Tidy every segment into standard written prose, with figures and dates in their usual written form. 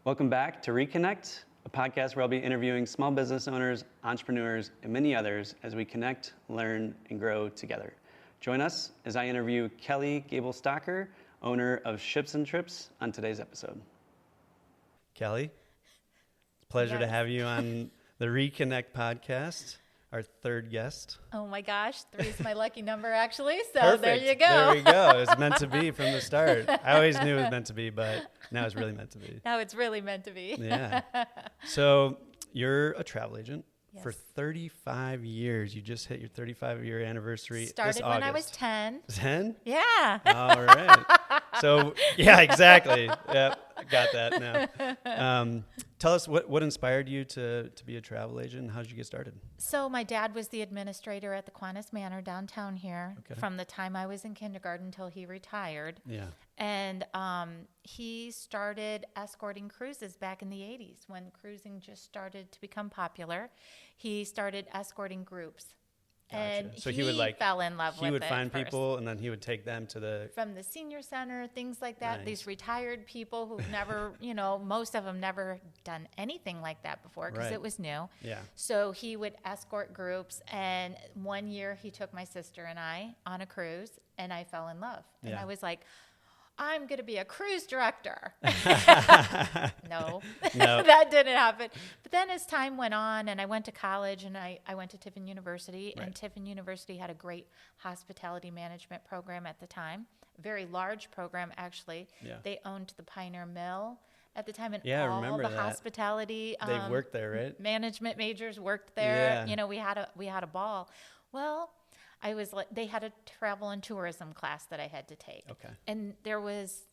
Welcome back to Reconnect, a podcast where I'll be interviewing small business owners, entrepreneurs, and many others as we connect, learn, and grow together. Join us as I interview Kelly Gable-Stocker, owner of Ships and Trips, on today's episode. Kelly, it's a pleasure to have you on the Reconnect podcast, our third guest. Oh my gosh, 3 is my lucky number actually, so Perfect. There you go. There we go. It was meant to be from the start. I always knew it was meant to be, but now it's really meant to be. Now it's really meant to be. Yeah. So you're a travel agent. Yes. For 35 years. You just hit your 35-year anniversary Started this when August. I was 10. 10? Yeah. All right. So, yeah, exactly. Yeah, I got that now. Tell us what inspired you to be a travel agent, and how did you get started? So my dad was the administrator at the Kiwanis Manor downtown here from the time I was in kindergarten until he retired. Yeah. And he started escorting cruises back in the 80s when cruising just started to become popular. He started escorting groups. Gotcha. And So he would fell in love with it. He would find first. people, and then he would take them to From the senior center, things like that. Nice. These retired people who've never, most of them never done anything like that before because Right. it was new. Yeah. So he would escort groups, and one year he took my sister and I on a cruise, and I fell in love. And Yeah. I was like, I'm going to be a cruise director. No, that didn't happen. But then as time went on and I went to college and I went to Tiffin University, and Tiffin University had a great hospitality management program at the time, a very large program actually. Yeah. They owned the Pioneer Mill at the time, and Yeah, I all remember the that. hospitality They worked there, right? management majors worked there. Yeah. We had a ball. Well, they had a travel and tourism class that I had to take. Okay. And there was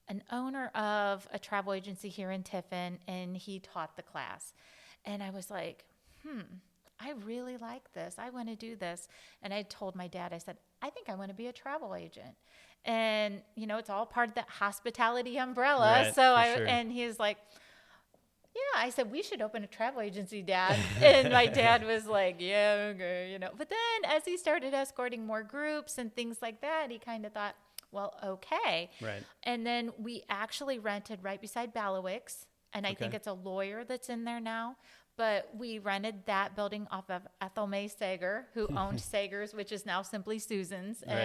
an owner of a travel agency here in Tiffin, and he taught the class. And I was like, I really like this. I want to do this. And I told my dad, I said, I think I want to be a travel agent. And, it's all part of that hospitality umbrella. Right, so sure. and he's like, yeah, I said, we should open a travel agency, Dad. And my dad was like, yeah, okay, But then as he started escorting more groups and things like that, he kind of thought, well, okay. Right. And then we actually rented right beside Balowicks. And I think it's a lawyer that's in there now. But we rented that building off of Ethel May Sager, who owned Sager's, which is now Simply Susan's. Right.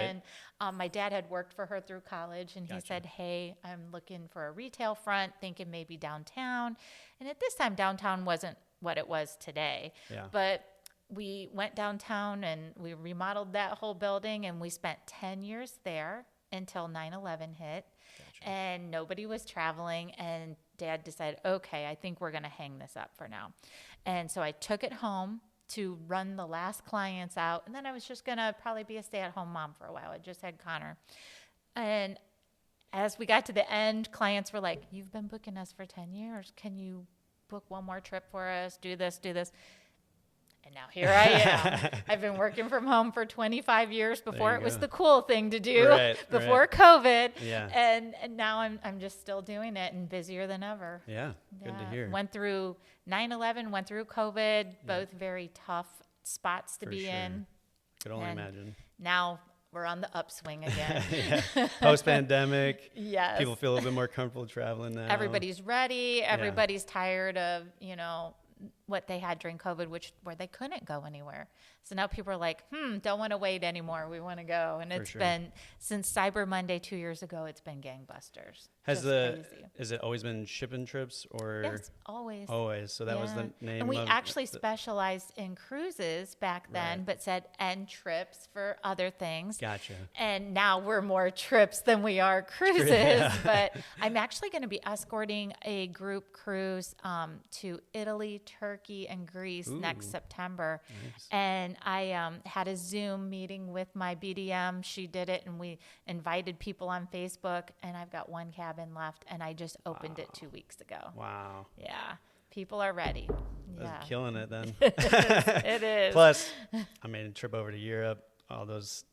And my dad had worked for her through college. And he said, hey, I'm looking for a retail front, thinking maybe downtown. And at this time, downtown wasn't what it was today. Yeah. But we went downtown and we remodeled that whole building. And we spent 10 years there until 9/11 hit. Gotcha. And nobody was traveling. And Dad decided, okay, I think we're going to hang this up for now. And so I took it home to run the last clients out. And then I was just going to probably be a stay-at-home mom for a while. I just had Connor. And as we got to the end, clients were like, you've been booking us for 10 years. Can you book one more trip for us? Do this, do this. And now here I am. I've been working from home for 25 years. Before it was the cool thing to do, before COVID. Yeah. And now I'm just still doing it and busier than ever. Yeah, good to hear. Went through 9/11, went through COVID, both very tough spots to be in. Could only imagine. Now we're on the upswing again. Post-pandemic. Yes. People feel a little bit more comfortable traveling now. Everybody's ready. Everybody's tired of, what they had during COVID, where they couldn't go anywhere. So now people are like, don't want to wait anymore. We want to go. And it's been, since Cyber Monday 2 years ago, it's been gangbusters. Has it always been shipping trips or? Yes, always. Always. So that was the name. And we actually specialized in cruises back then, but said and trips for other things. Gotcha. And now we're more trips than we are cruises. Yeah. But I'm actually going to be escorting a group cruise to Italy, Turkey, and Greece next September. Nice. And I had a Zoom meeting with my BDM. She did it, and we invited people on Facebook, and I've got one cabin left, and I just opened it 2 weeks ago. Wow. Yeah. People are ready. That's killing it then. It is. Plus, I made a trip over to Europe, all those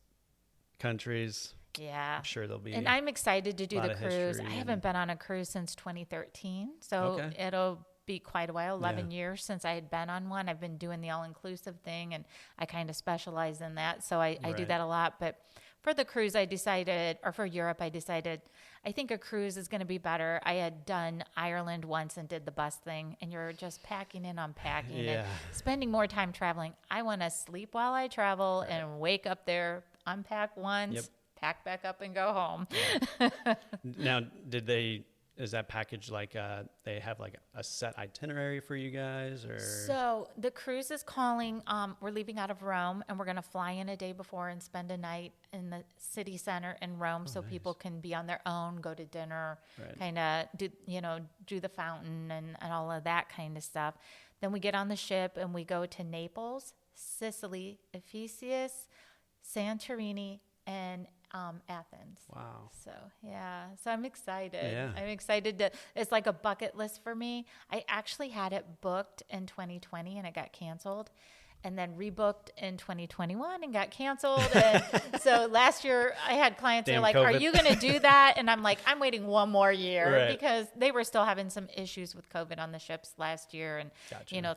countries. Yeah. I'm sure there'll be. And I'm excited to do the of cruise. history I haven't been on a cruise since 2013, so it'll be quite a while, 11 years since I had been on one. I've been doing the all-inclusive thing, and I kind of specialize in that, so I do that a lot. But for the cruise, I decided, or for Europe, I decided, I think a cruise is going to be better. I had done Ireland once and did the bus thing, and you're just packing and unpacking and spending more time traveling. I want to sleep while I travel and wake up there, unpack once, pack back up and go home. Now, is that package like they have like a set itinerary for you guys, or? So the cruise is calling. We're leaving out of Rome, and we're going to fly in a day before and spend a night in the city center in Rome, so people can be on their own, go to dinner, kind of do the fountain and all of that kind of stuff. Then we get on the ship and we go to Naples, Sicily, Ephesus, Santorini, and Athens. Wow. So I'm excited. Yeah. I'm excited it's like a bucket list for me. I actually had it booked in 2020 and it got canceled, and then rebooked in 2021 and got canceled. And so last year I had clients that are like, COVID. Are you going to do that? And I'm like, I'm waiting one more year because they were still having some issues with COVID on the ships last year and,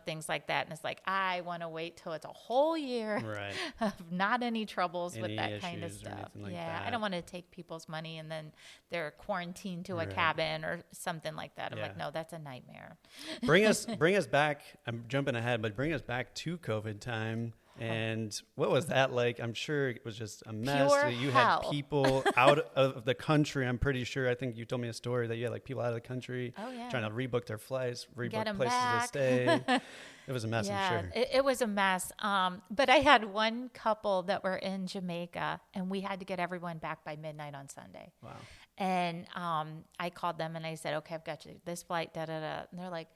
things like that. And it's like, I want to wait till it's a whole year of not any troubles with that kind of stuff. Like I don't want to take people's money and then they're quarantined to a cabin or something like that. I'm like, no, that's a nightmare. Bring us back. I'm jumping ahead, but bring us back to COVID time. And what was that like? I'm sure it was just a mess. Pure you hell. had people out of the country. I'm pretty sure. I think you told me a story that you had like people out of the country trying to rebook their flights, rebook places to stay. It was a mess, I'm sure. It was a mess. But I had one couple that were in Jamaica, and we had to get everyone back by midnight on Sunday. Wow. And I called them and I said, okay, I've got you this flight, da-da-da. And they're like,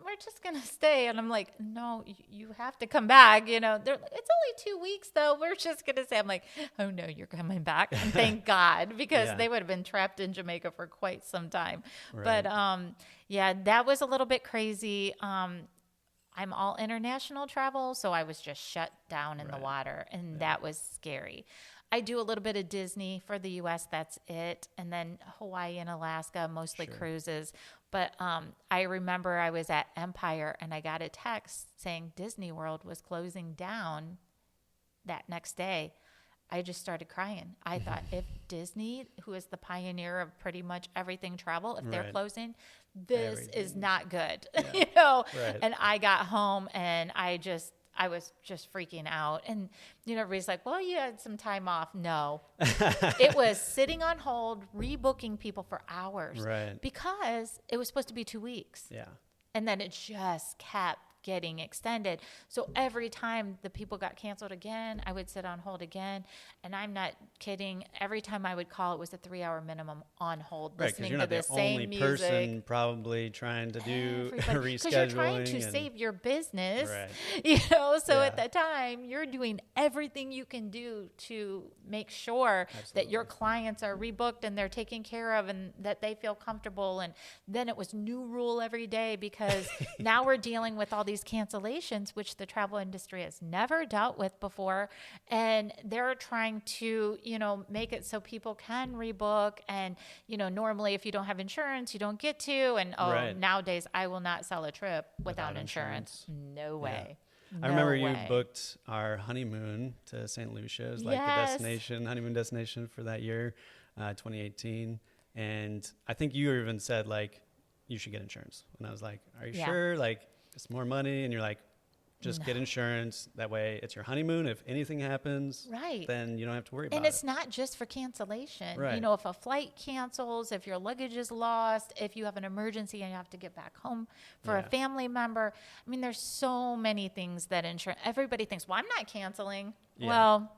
we're just going to stay. And I'm like, no, you have to come back. They're like, it's only 2 weeks though. We're just going to stay. I'm like, oh no, you're coming back. And thank God, because they would have been trapped in Jamaica for quite some time. Right. But that was a little bit crazy. I'm all international travel, so I was just shut down in the water, and that was scary. I do a little bit of Disney for the U.S., that's it, and then Hawaii and Alaska, mostly cruises. But I remember I was at Empire, and I got a text saying Disney World was closing down that next day. I just started crying. I thought, if Disney, who is the pioneer of pretty much everything travel, if they're closing, this is not good, And I got home and I was just freaking out. And, everybody's like, well, you had some time off. No, it was sitting on hold, rebooking people for hours because it was supposed to be 2 weeks. Yeah. And then it just kept getting extended. So every time the people got canceled again, I would sit on hold again. And I'm not kidding. Every time I would call, it was a 3-hour minimum on hold, listening to the same music. You're not the only person probably trying to do rescheduling. Because you're trying to save your business. So at that time, you're doing everything you can do to make sure that your clients are rebooked and they're taken care of and that they feel comfortable. And then it was new rule every day because now we're dealing with all these cancellations, which the travel industry has never dealt with before. And they're trying to, make it so people can rebook. And, normally if you don't have insurance, you don't get to. And nowadays I will not sell a trip without insurance. No way. Yeah. I remember you booked our honeymoon to St. Lucia. It was like the honeymoon destination for that year, 2018. And I think you even said like, you should get insurance. And I was like, are you sure? Like, it's more money. And you're like, just get insurance. That way it's your honeymoon. If anything happens, then you don't have to worry about it. And it's not just for cancellation. If a flight cancels, if your luggage is lost, if you have an emergency and you have to get back home for a family member. I mean, there's so many things that insurance, everybody thinks, well, I'm not canceling. Yeah. Well,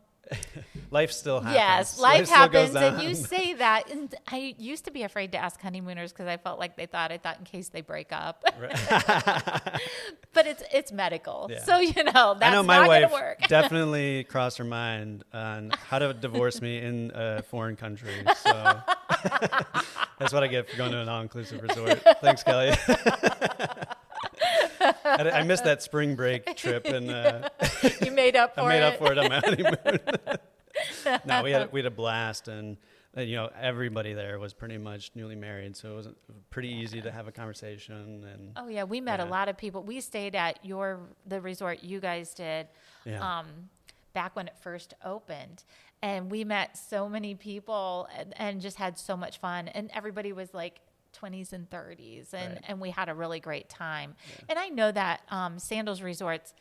life still happens. Yes, life happens, and you say that. And I used to be afraid to ask honeymooners because I felt like I thought in case they break up. But it's medical, so that's I know my not wife going to work. Definitely crossed her mind on how to divorce me in a foreign country. So that's what I get for going to an all-inclusive resort. Thanks, Kelly. I missed that spring break trip, and you made up for it. I made up for it on my honeymoon. No, we had a blast, and everybody there was pretty much newly married, so it was pretty easy to have a conversation. And we met a lot of people. We stayed at the resort you guys did. Back when it first opened. And we met so many people and just had so much fun. And everybody was like 20s and 30s. And we had a really great time. Yeah. And I know that Sandals Resorts,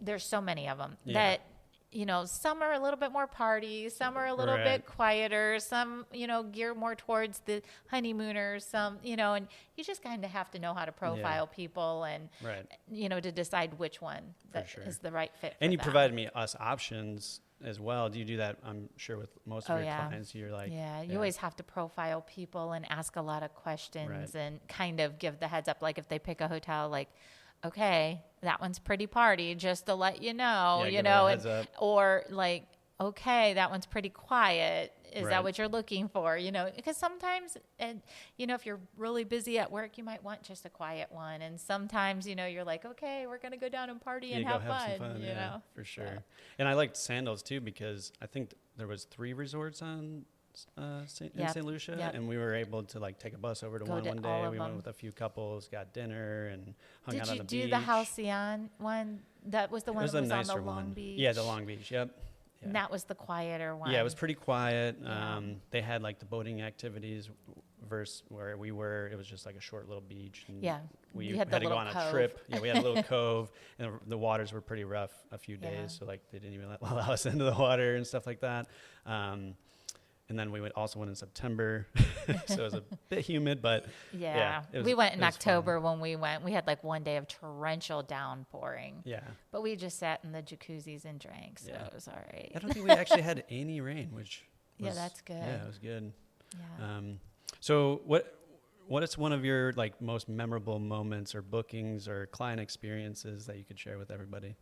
there's so many of them that, you know, some are a little bit more party, some are a little bit quieter, some, you know, gear more towards the honeymooners, some, you know, and you just kind of have to know how to profile people and, you know, to decide which one is the right fit for And you them. provided us options as well. Do you do that? I'm sure with most of your clients, you're like, you always have to profile people and ask a lot of questions and kind of give the heads up. Like if they pick a hotel, like, okay, that one's pretty party, just to let you know, you know, or like, okay, that one's pretty quiet. Is that what you're looking for? You know, because sometimes, and you know, if you're really busy at work, you might want just a quiet one. And sometimes, you know, you're like, okay, we're going to go down and party and have fun, some fun, you know? For sure. So. And I liked Sandals too, because I think there was 3 resorts in St. Lucia, and we were able to like take a bus over to one day. We went with a few couples, got dinner, and hung out on the beach. Did you do the Halcyon one? That was the one that was on the Long Beach. Yeah, the Long Beach. Yep. Yeah. And that was the quieter one. Yeah, it was pretty quiet. They had like the boating activities versus where we were. It was just like a short little beach. And we had to go on a trip. Yeah, we had a little cove, and the waters were pretty rough a few days. So like they didn't even allow us into the water and stuff like that. And then we also went in September, so it was a bit humid, but we went in October when we went. We had like one day of torrential downpouring. Yeah. But we just sat in the jacuzzis and drank, so it was all right. I don't think we actually had any rain, which was, that's good. Yeah, it was good. Yeah. So what is one of your like most memorable moments or bookings or client experiences that you could share with everybody?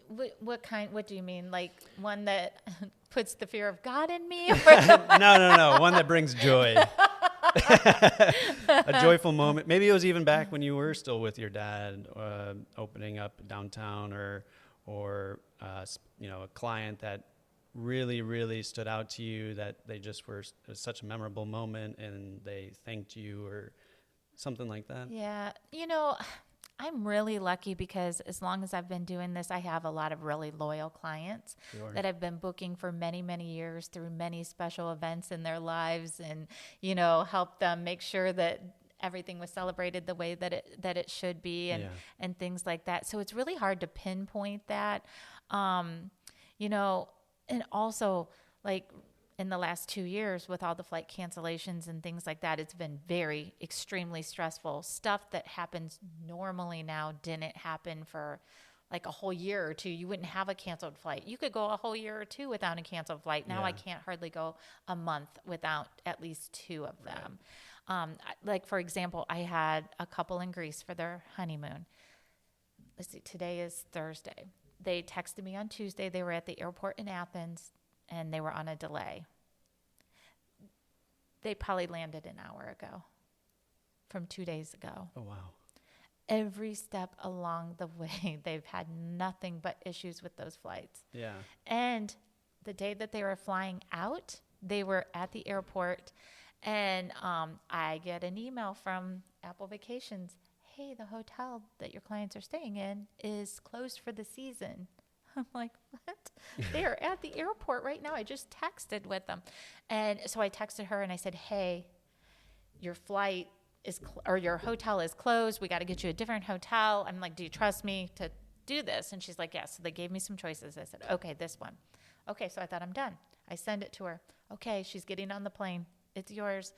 What do you mean? Like one that puts the fear of God in me? No. One that brings joy. A joyful moment. Maybe it was even back when you were still with your dad, opening up downtown or you know, a client that really, really stood out to you, that they just it was such a memorable moment and they thanked you or something like that. Yeah. You know, I'm really lucky because as long as I've been doing this, I have a lot of really loyal clients that I've been booking for many, many years through many special events in their lives, and, you know, help them make sure that everything was celebrated the way that it should be, and things like that. So it's really hard to pinpoint that, you know, and also like in the last 2 years with all the flight cancellations and things like that, it's been very extremely stressful. Stuff that happens normally now didn't happen for like a whole year or two. You wouldn't have a canceled flight. You could go a whole year or two without a canceled flight. Now I can't hardly go a month without at least 2 of them. Like for example, I had a couple in Greece for their honeymoon. Let's see, today is Thursday. They texted me on Tuesday. They were at the airport in Athens, and they were on a delay. They probably landed an hour ago from 2 days ago. Oh, wow. Every step along the way, they've had nothing but issues with those flights. Yeah. And the day that they were flying out, they were at the airport, and I get an email from Apple Vacations. Hey, the hotel that your clients are staying in is closed for the season. I'm like, what? They are at the airport right now. I just texted with them. And so I texted her and I said, hey, your flight or your hotel is closed. We got to get you a different hotel. I'm like, do you trust me to do this? And she's like, yes. So they gave me some choices. I said, okay, this one. Okay, so I thought I'm done. I send it to her. Okay, she's getting on the plane. It's yours.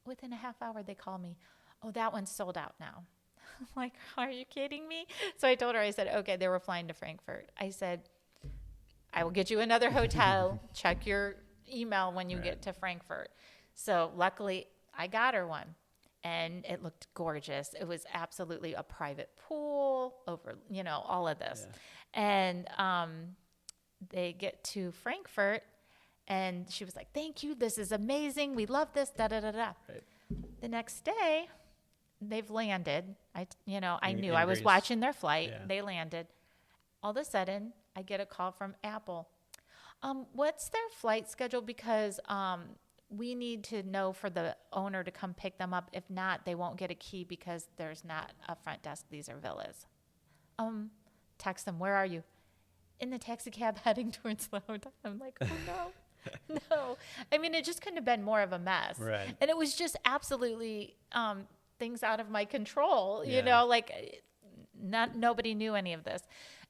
Within a half hour, they call me. Oh, that one's sold out now. I'm like, are you kidding me? So I told her, I said, okay, they were flying to Frankfurt. I said, I will get you another hotel. Check your email when you get to Frankfurt. So luckily, I got her one, and it looked gorgeous. It was absolutely a private pool over, you know, all of this. Yeah. And they get to Frankfurt, and she was like, thank you. This is amazing. We love this, da-da-da-da. Right. The next day, they've landed. I knew. I was watching their flight. Yeah. They landed. All of a sudden, I get a call from Apple. What's their flight schedule? Because we need to know for the owner to come pick them up. If not, they won't get a key because there's not a front desk. These are villas. Text them, where are you? in the taxi cab heading towards the hotel. I'm like, oh no, no. I mean, it just couldn't have been more of a mess. Right. And it was just absolutely things out of my control, you Yeah. know, like nobody knew any of this.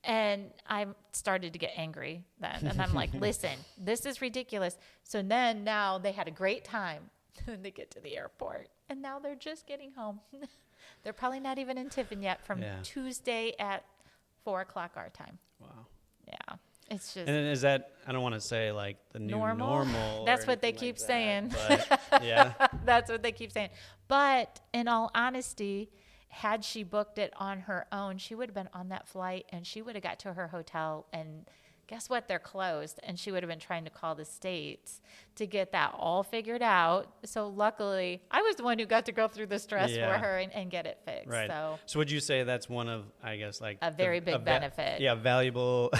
And I started to get angry then. And I'm like, listen, this is ridiculous. So then now they had a great time. And they get to the airport. And now they're just getting home. They're probably not even in Tiffin yet from Tuesday at 4 o'clock our time. Wow. Yeah. It's just. And is that, I don't want to say like the new normal. That's what they keep saying. But yeah. That's what they keep saying. But in all honesty, had she booked it on her own, she would have been on that flight and she would have got to her hotel and guess what? They're closed. And she would have been trying to call the States to get that all figured out. So luckily, I was the one who got to go through the stress for her and get it fixed. Right. So would you say that's one of, I guess, like a very big benefit? Valuable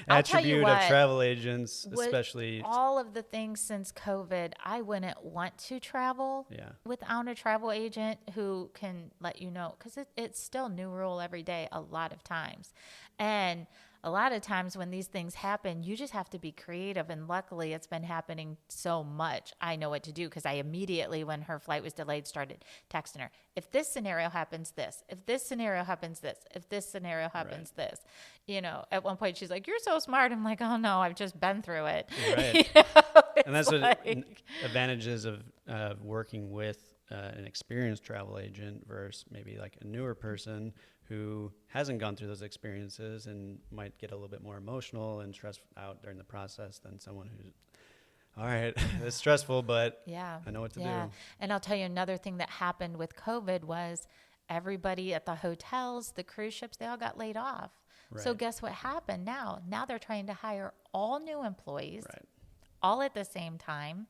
attribute of travel agents, especially. All of the things since COVID, I wouldn't want to travel without a travel agent who can let you know, because it's still new rule every day a lot of times. And a lot of times when these things happen, you just have to be creative. And luckily, it's been happening so much. I know what to do because I immediately, when her flight was delayed, started texting her. If this scenario happens, this. If this scenario happens, this. If this scenario happens, this. You know, at one point, she's like, you're so smart. I'm like, oh, no, I've just been through it. Right. You know, and that's what advantages of working with an experienced travel agent versus maybe like a newer person who hasn't gone through those experiences and might get a little bit more emotional and stressed out during the process than someone who's, all right, it's stressful, but I know what to do. And I'll tell you another thing that happened with COVID was everybody at the hotels, the cruise ships, they all got laid off. Right. So guess what happened now? Now they're trying to hire all new employees, all at the same time.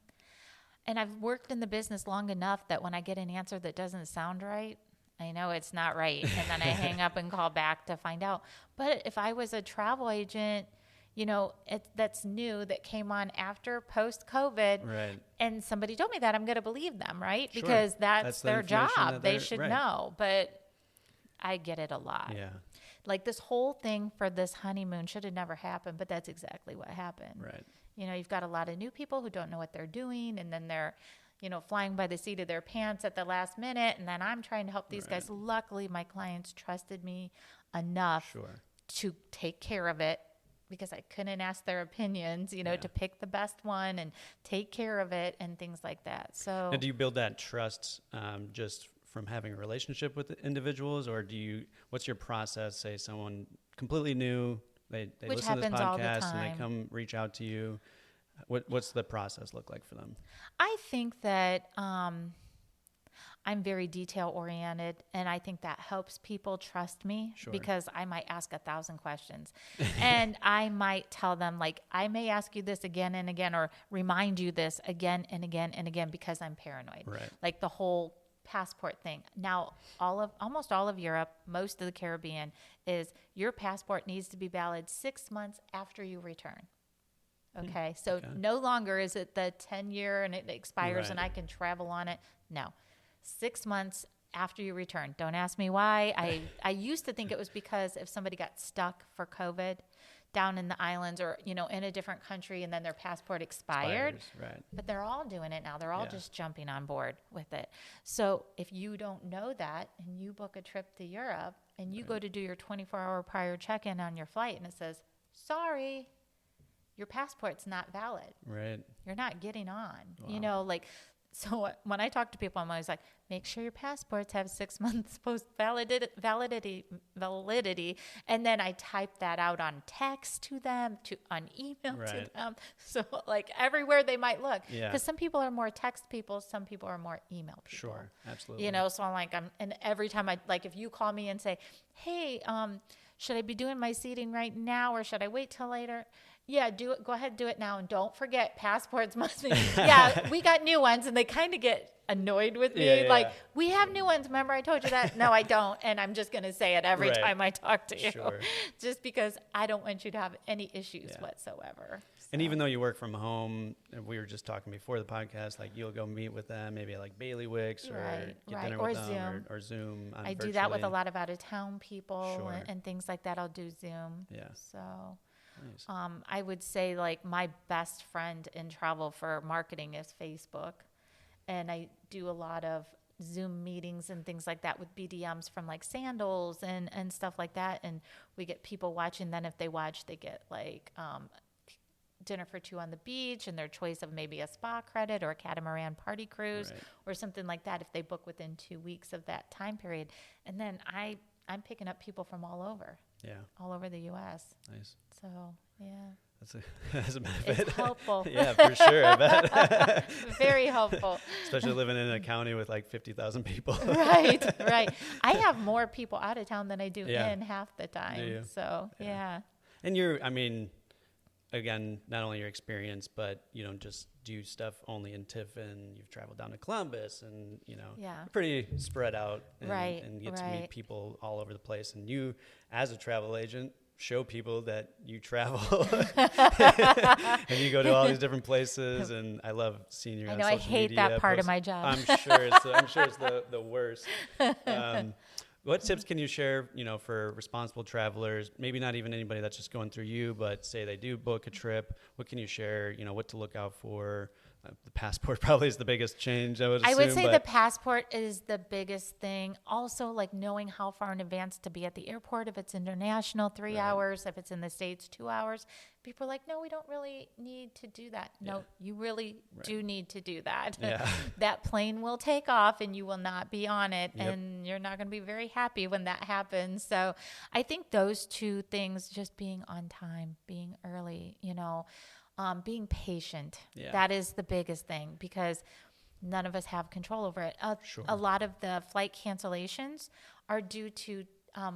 And I've worked in the business long enough that when I get an answer that doesn't sound right, I know it's not right. And then I hang up and call back to find out. But if I was a travel agent, you know, that's new, that came on after post-COVID, and somebody told me that, I'm going to believe them, right? Sure. Because that's their job. They should know. But I get it a lot. Yeah. Like this whole thing for this honeymoon should have never happened, but that's exactly what happened. Right. You know, you've got a lot of new people who don't know what they're doing, and then they're, you know, flying by the seat of their pants at the last minute, and then I'm trying to help these guys. Luckily, my clients trusted me enough to take care of it because I couldn't ask their opinions, you know, to pick the best one and take care of it and things like that. So, now, do you build that trust just from having a relationship with the individuals, or what's your process? Say someone completely new, they listen to this podcast and they come reach out to you. What's the process look like for them? I think that I'm very detail oriented, and I think that helps people trust me because I might ask 1,000 questions and I might tell them, like, I may ask you this again and again, or remind you this again and again and again because I'm paranoid. Right. Like the whole passport thing. Now, almost all of Europe, most of the Caribbean, is your passport needs to be valid 6 months after you return. Okay, so no longer is it the 10-year and it expires and I can travel on it. No, 6 months after you return. Don't ask me why. I used to think it was because if somebody got stuck for COVID down in the islands or, you know, in a different country and then their passport expired. But they're all doing it now. They're all just jumping on board with it. So if you don't know that and you book a trip to Europe and you go to do your 24-hour prior check-in on your flight and it says, sorry, your passport's not valid. Right. You're not getting on. Wow. You know, like, so when I talk to people, I'm always like, make sure your passports have 6 months post validity. And then I type that out on text to them, on email to them. So like everywhere they might look. Because some people are more text people, some people are more email people. Sure, absolutely. You know, so I'm like, and every time if you call me and say, hey, should I be doing my seating right now or should I wait till later? Yeah, do it. Go ahead, do it now. And don't forget, passports must be. Yeah, we got new ones. And they kind of get annoyed with me. We have new ones. Remember I told you that? No, I don't. And I'm just going to say it every time I talk to you. Sure. Just because I don't want you to have any issues whatsoever. So. And even though you work from home, we were just talking before the podcast, like you'll go meet with them, maybe like Bailiwicks or get dinner with them or Zoom. I do that with a lot of out-of-town people and things like that. I'll do Zoom. Yeah. So... Nice. I would say like my best friend in travel for marketing is Facebook. And I do a lot of Zoom meetings and things like that with BDMs from like Sandals and stuff like that. And we get people watching. Then if they watch, they get like dinner for two on the beach and their choice of maybe a spa credit or a catamaran party cruise or something like that if they book within 2 weeks of that time period. And then I'm picking up people from all over the U.S. Nice. So, yeah. That's a benefit. It's helpful. Yeah, for sure. I bet. Very helpful. Especially living in a county with like 50,000 people. Right. I have more people out of town than I do Yeah. in half the time. Do you? So, yeah. And again, not only your experience, but you don't just do stuff only in Tiffin. You've traveled down to Columbus and, you're pretty spread out and get to meet people all over the place. And you, as a travel agent, show people that you travel and you go to all these different places. And I love seeing you on social media. I hate that part of my job. I'm sure it's the worst. What tips can you share, for responsible travelers? Maybe not even anybody that's just going through you, but say they do book a trip. What can you share? What to look out for? The passport probably is the biggest change, I would assume. I would say the passport is the biggest thing. Also, like knowing how far in advance to be at the airport. If it's international, 3 hours. If it's in the States, 2 hours. People are like, no, we don't really need to do that. No, you really do need to do that. Yeah. That plane will take off and you will not be on it. And you're not going to be very happy when that happens. So I think those two things, just being on time, being early, being patient. Yeah. That is the biggest thing because none of us have control over it. Sure. A lot of the flight cancellations are due to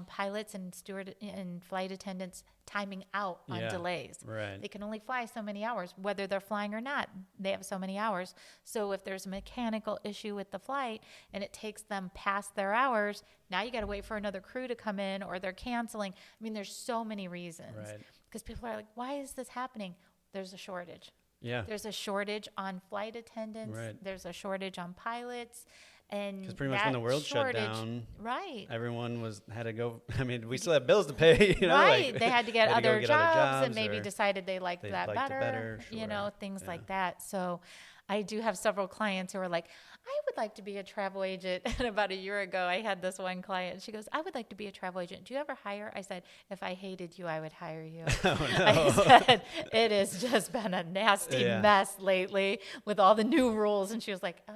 pilots and steward and flight attendants timing out on delays. Right. They can only fly so many hours, whether they're flying or not. They have so many hours. So if there's a mechanical issue with the flight and it takes them past their hours, now you got to wait for another crew to come in or they're canceling. I mean, there's so many reasons. Right. Because people are like, why is this happening? There's a shortage. Yeah. There's a shortage on flight attendants. Right. There's a shortage on pilots. And Because pretty much when the world shut down, right, everyone had to go. I mean, we still have bills to pay, right. They had to get other jobs and maybe or decided they liked that better, sure. Things like that. So I do have several clients who are like, I would like to be a travel agent. And about a year ago, I had this one client. She goes, I would like to be a travel agent. Do you ever hire? I said, if I hated you, I would hire you. Oh, no. I said, it has just been a nasty mess lately with all the new rules. And she was like, oh.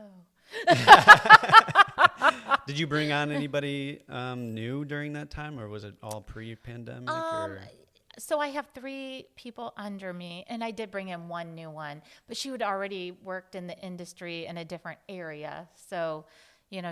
Did you bring on anybody new during that time, or was it all pre-pandemic? So I have 3 people under me, and I did bring in one new one, but she had already worked in the industry in a different area. So,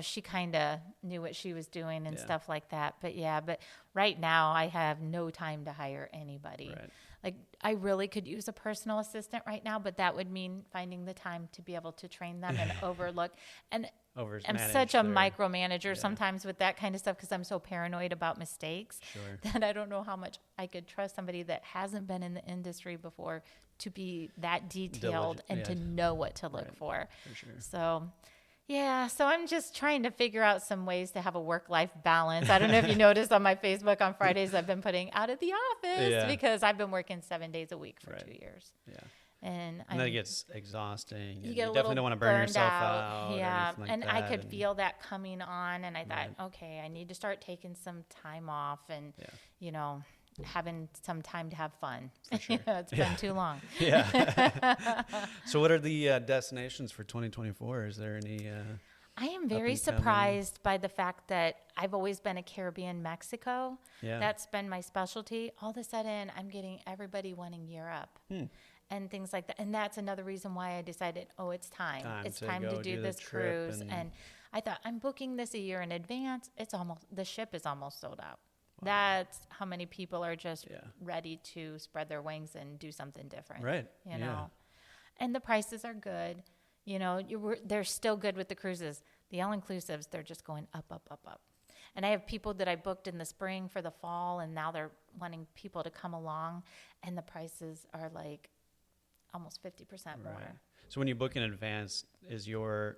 she kind of knew what she was doing and stuff like that. But right now I have no time to hire anybody. Right. Like I really could use a personal assistant right now, but that would mean finding the time to be able to train them and overlook. And I'm such a micromanager sometimes with that kind of stuff because I'm so paranoid about mistakes that I don't know how much I could trust somebody that hasn't been in the industry before to be that detailed and to know what to look for. Sure. So, so I'm just trying to figure out some ways to have a work-life balance. I don't know if you noticed on my Facebook on Fridays, I've been putting out of the office because I've been working 7 days a week for 2 years. Yeah. And that gets exhausting. You definitely don't want to burn yourself out. Yeah, or and like that. I could feel that coming on, and I thought, okay, I need to start taking some time off and, having some time to have fun. For sure. It's been too long. Yeah. So what are the destinations for 2024? Is there any... I am very surprised by the fact that I've always been a Caribbean, Mexico. Yeah. That's been my specialty. All of a sudden, I'm getting everybody wanting Europe. And things like that. And that's another reason why I decided, it's time. It's time to do this cruise. And I thought, I'm booking this a year in advance. The ship is almost sold out. Wow. That's how many people are just ready to spread their wings and do something different. Right. You know? And the prices are good. They're still good with the cruises. The all-inclusives, they're just going up, up, up, up. And I have people that I booked in the spring for the fall, and now they're wanting people to come along, and the prices are like almost 50% more. Right. So when you book in advance, is your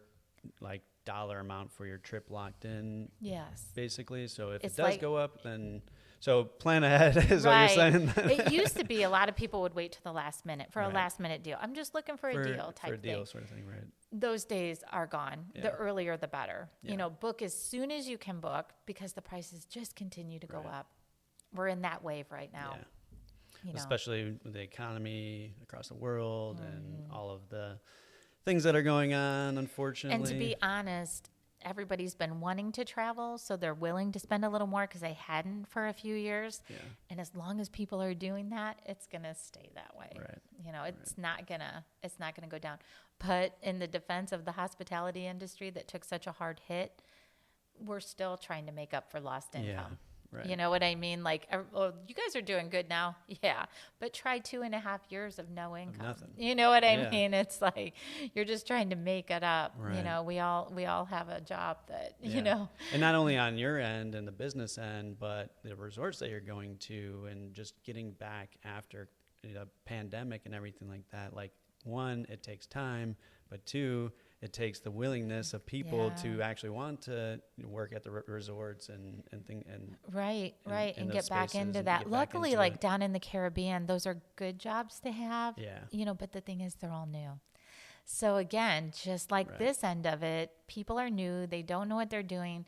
dollar amount for your trip locked in? Yes. Basically, so if It's it does go up, then So plan ahead is what you're saying. It used to be a lot of people would wait to the last minute for a last minute deal. I'm just looking for a deal type for a deal thing. sort of thing, right? Those days are gone. Yeah. The earlier, the better. Yeah. You know, book as soon as you can book because the prices just continue to go up. We're in that wave right now. Yeah. You know. Especially with the economy across the world and all of the things that are going on, unfortunately. And to be honest, everybody's been wanting to travel, so they're willing to spend a little more because they hadn't for a few years. Yeah. And as long as people are doing that, it's gonna stay that way. Right. You know, it's not gonna go down. But in the defense of the hospitality industry that took such a hard hit, we're still trying to make up for lost income. Yeah. Right. You know what I mean? Like, oh, you guys are doing good now. Yeah. But try 2.5 years of no income. Nothing. You know what I mean? It's like, you're just trying to make it up. Right. You know, we all have a job that, Yeah. you know. And not only on your end and the business end, but the resorts that you're going to and just getting back after the pandemic and everything like that. Like, one, it takes time, but two, it takes the willingness of people to actually want to work at the resorts and Right. And those get back spaces into and that. get back Luckily, into like it. down in the Caribbean, those are good jobs to have. Yeah. You know, but the thing is, they're all new. So again, just like this end of it, people are new. They don't know what they're doing.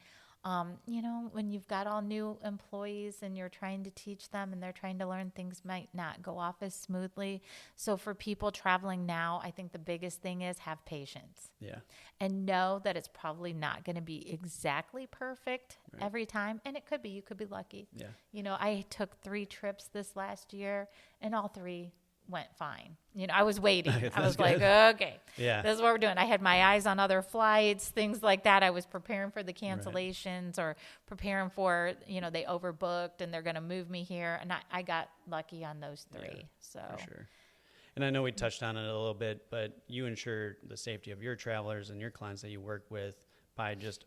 You know, when you've got all new employees and you're trying to teach them and they're trying to learn, things might not go off as smoothly. So for people traveling now, I think the biggest thing is have patience. Yeah. And know that it's probably not going to be exactly perfect every time. And it could be. You could be lucky. Yeah. You know, I took 3 trips this last year and all 3 went fine. You know, I was waiting. I was like, okay, Yeah. this is what we're doing. I had my eyes on other flights, things like that. I was preparing for the cancellations or preparing for, you know, they overbooked and they're going to move me here. And I got lucky on those 3. Yeah, so for sure. And I know we touched on it a little bit, but you ensure the safety of your travelers and your clients that you work with by just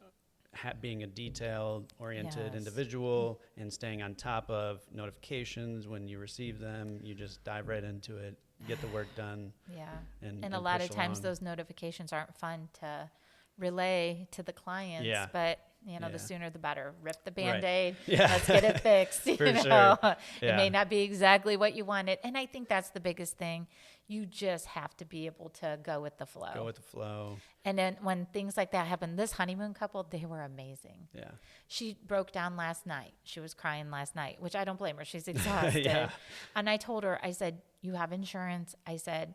being a detail-oriented individual and staying on top of notifications when you receive them. You just dive right into it, get the work done. Yeah. And a lot of push times along. those notifications aren't fun to relay to the clients, but you know, the sooner the better. Rip the Band-Aid. Yeah. Let's get it fixed. You For know? sure. It may not be exactly what you wanted. And I think that's the biggest thing. You just have to be able to go with the flow. Go with the flow. And then when things like that happen, this honeymoon couple, they were amazing. Yeah. She broke down last night. She was crying last night, which I don't blame her. She's exhausted. And I told her, I said, you have insurance. I said,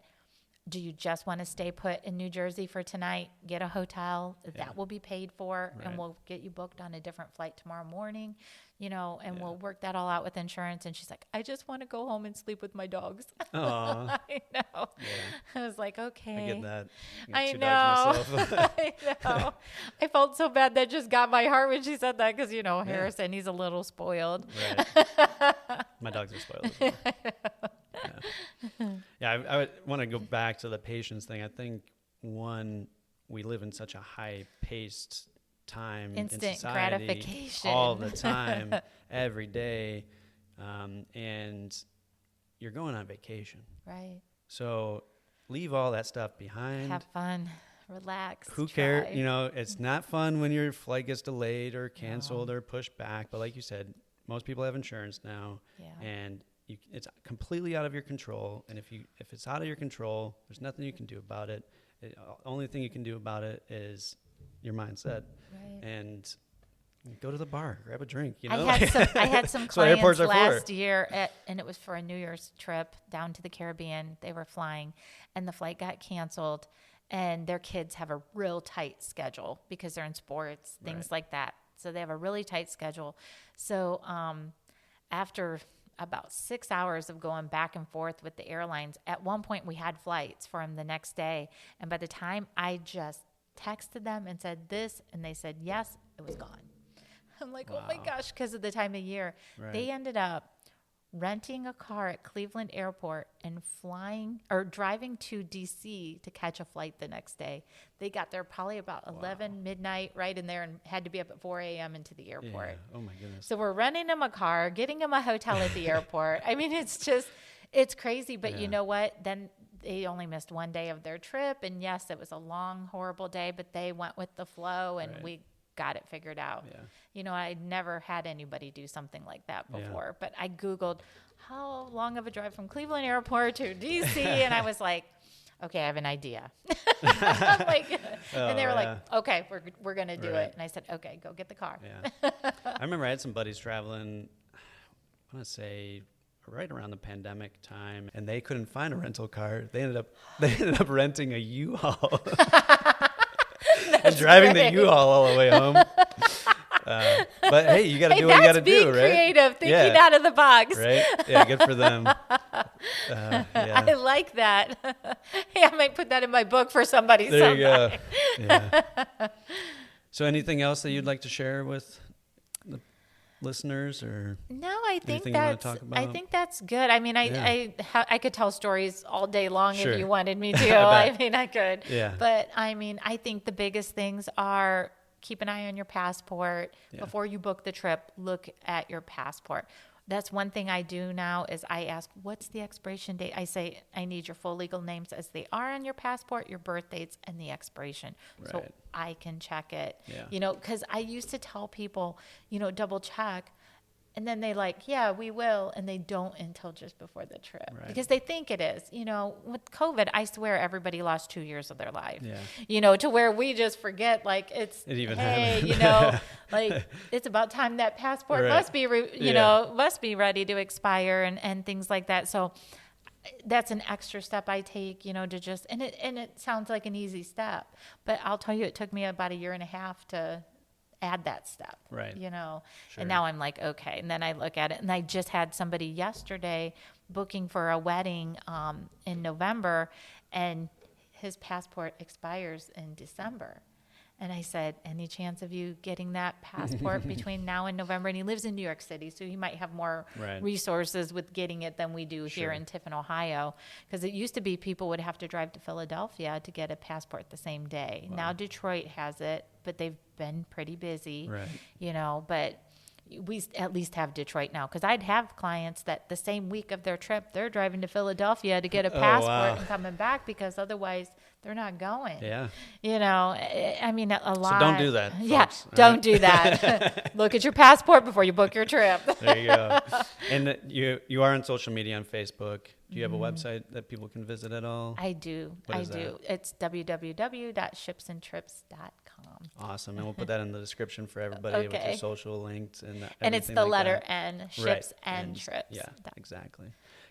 do you just want to stay put in New Jersey for tonight? Get a hotel that will be paid for, and we'll get you booked on a different flight tomorrow morning, you know, and we'll work that all out with insurance. And she's like, I just want to go home and sleep with my dogs. Aw. I know. Yeah. I was like, okay. I get that. I 2 know. dogs myself. I know. I felt so bad. That just got my heart when she said that because, you know, Harrison, he's a little spoiled. Right. My dogs are spoiled as well. I would want to go back to the patience thing. I think, one, we live in such a high-paced time Instant in society gratification. all the time, every day, and you're going on vacation. Right. So leave all that stuff behind. Have fun. Relax. Who try. cares? You know, it's not fun when your flight gets delayed or canceled or pushed back. But like you said, most people have insurance now, and it's completely out of your control. And if it's out of your control, there's nothing you can do about it. The only thing you can do about it is your mindset and go to the bar, grab a drink. You know, I had some clients last year, and it was for a New Year's trip down to the Caribbean. They were flying, and the flight got canceled. And their kids have a real tight schedule because they're in sports, things like that. So they have a really tight schedule. So after about 6 hours of going back and forth with the airlines, at one point we had flights for them the next day. And by the time I just texted them and said this, and they said yes, it was gone. I'm like, oh my gosh, because of the time of year. They ended up renting a car at Cleveland Airport and driving to DC to catch a flight the next day. They got there probably about 11 midnight, right in there, and had to be up at 4 a.m. into the airport. Yeah. Oh my goodness. So we're renting them a car, getting them a hotel at the airport. I mean, it's crazy, but you know what? Then they only missed 1 day of their trip. And yes, it was a long, horrible day, but they went with the flow, and we got it figured out. Yeah. You know, I'd never had anybody do something like that Yeah. before, but I Googled how long of a drive from Cleveland Airport to DC, and I was like, okay, I have an idea. Like, and they were like, okay, we're going to do it. And I said, okay, go get the car. Yeah. I remember I had some buddies traveling, I want to say right around the pandemic time, and they couldn't find a rental car. They ended up renting a U-Haul and driving the U-Haul all the way home. But hey, you got to do what you got to do, right? That's being creative, thinking out of the box. Right? Yeah, good for them. Yeah. I like that. Hey, I might put that in my book for somebody There sometime. you go. Yeah. So anything else that you'd like to share with the listeners, or No, I think anything you want to that's. talk about? I think that's good. I mean, I could tell stories all day long Sure. if you wanted me to. I mean, I could. Yeah. But I mean, I think the biggest things are keep an eye on your passport before you book the trip. Look at your passport. That's one thing I do now is I ask, what's the expiration date? I say, I need your full legal names as they are on your passport, your birth dates, and the expiration. So Right. I can check it. Yeah. You know, because I used to tell people, you know, double check. And then they like, yeah, we will. And they don't until just before the trip. Right. Because they think it is. You know, with COVID, I swear everybody lost 2 years of their life. Yeah. You know, to where we just forget, like, It even hey, happened. you know, like, it's about time that passport Right. must be, you know, must be ready to expire and things like that. So that's an extra step I take, you know, to just, and it sounds like an easy step. But I'll tell you, it took me about 1.5 years to add that step, Right. you know. Sure. And now I'm like, okay. And then I look at it, and I just had somebody yesterday booking for a wedding in November, and his passport expires in December. And I said, any chance of you getting that passport between now and November? And he lives in New York City, so he might have more Right. resources with getting it than we do here Sure. in Tiffin, Ohio. Because it used to be people would have to drive to Philadelphia to get a passport the same day. Wow. Now Detroit has it, but they've been pretty busy, Right. you know, but we at least have Detroit now. Because I'd have clients that the same week of their trip, they're driving to Philadelphia to get a passport wow. and coming back because otherwise they're not going. Yeah. You know, I mean, a lot. So don't do that. Yeah, Folks, all don't right? do that. Look at your passport before you book your trip. There you go. And you are on social media on Facebook. Do you have a website that people can visit at all? I do. What I is do. It's www.shipsandtrips.com. Awesome. And we'll put that in the description for everybody with your Okay. social links and And it's everything the like letter that. N, ships Right. and trips. Yeah, exactly.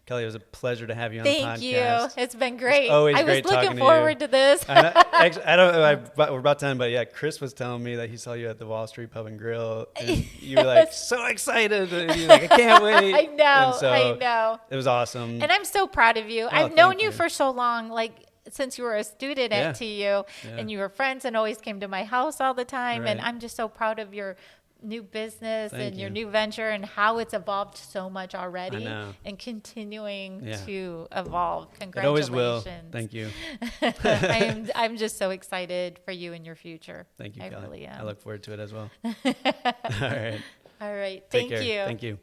Kelly, it was a pleasure to have you on Thank the you. podcast. It's been great. always I was great talking looking to forward you. to this. And I don't know, we're about done, but yeah, Chris was telling me that he saw you at the Wall Street Pub and Grill, and you were like so excited. And you're like, I can't wait. I know. And so I know. It was awesome. And I'm so proud of you. I've thank known you you. for so long, like since you were a student Yeah. at TU, Yeah. and you were friends and always came to my house all the time. And Right. I'm just so proud of your new business Thank and your you. new venture and how it's evolved so much already know. and continuing Yeah. to evolve. It Congratulations. always will. Thank you. I'm just so excited for you and your future. Thank you, I Kelly. really am. I look forward to it as well. All right. All right. Take Thank care. you. Thank you.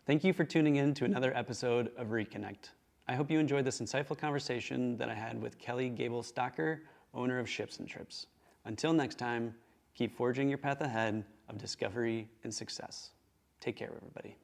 Thank you for tuning in to another episode of Reconnect. I hope you enjoyed this insightful conversation that I had with Kelly Gable-Stocker, owner of Ships and Trips. Until next time, keep forging your path ahead of discovery and success. Take care, everybody.